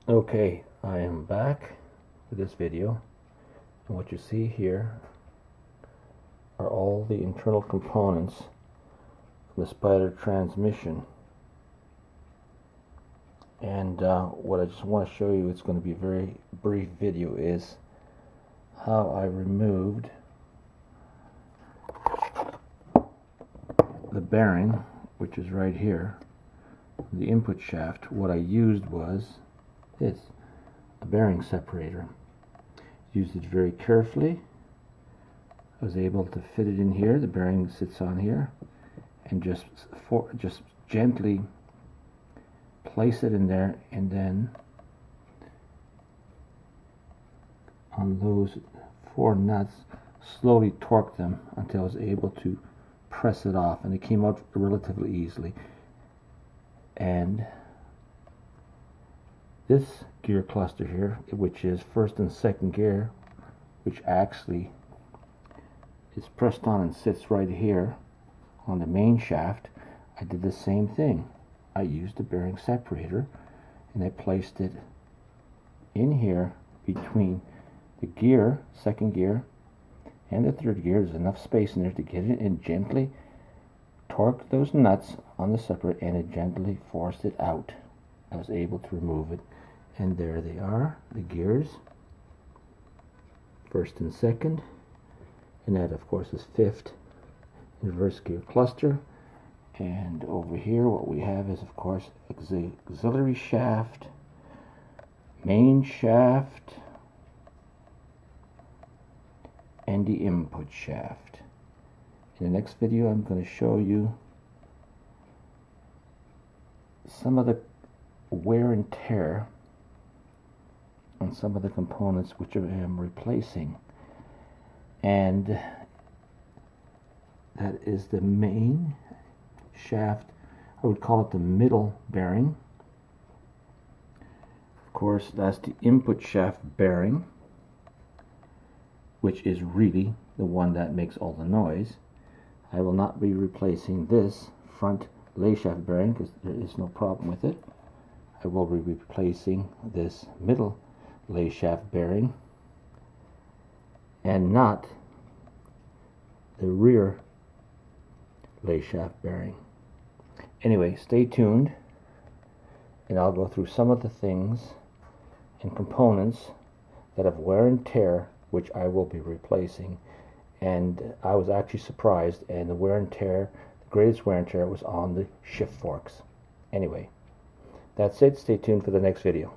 Okay, I am back with this video, and what you see here are all the internal components from the Spider transmission. And what I just want to show you, it's going to be a very brief video, is how I removed the bearing, which is right here, the input shaft. What I used was this, a bearing separator. Used it very carefully. I was able to fit it in here. The bearing sits on here, and just gently place it in there, and then on those 4 nuts slowly torque them until I was able to press it off, and it came out relatively easily. And this gear cluster here, which is first and second gear, which actually is pressed on and sits right here on the main shaft, I did the same thing. I used a bearing separator, and I placed it in here between the gear, second gear, and the third gear. There's enough space in there to get it, and gently torqued those nuts on the separator, and it gently forced it out. I was able to remove it, and there they are, the gears, first and second, and that of course is fifth reverse gear cluster. And over here what we have is of course auxiliary shaft, main shaft, and the input shaft. In the next video I'm going to show you some of the wear and tear on some of the components which I am replacing, and that is the main shaft. I would call it the middle bearing. Of course, that's the input shaft bearing, which is really the one that makes all the noise. I will not be replacing this front lay shaft bearing because there is no problem with it. I will be replacing this middle lay shaft bearing, and not the rear lay shaft bearing. Anyway, stay tuned, and I'll go through some of the things and components that have wear and tear, which I will be replacing. And I was actually surprised, and the wear and tear, the greatest wear and tear, was on the shift forks. Anyway, that's it. Stay tuned for the next video.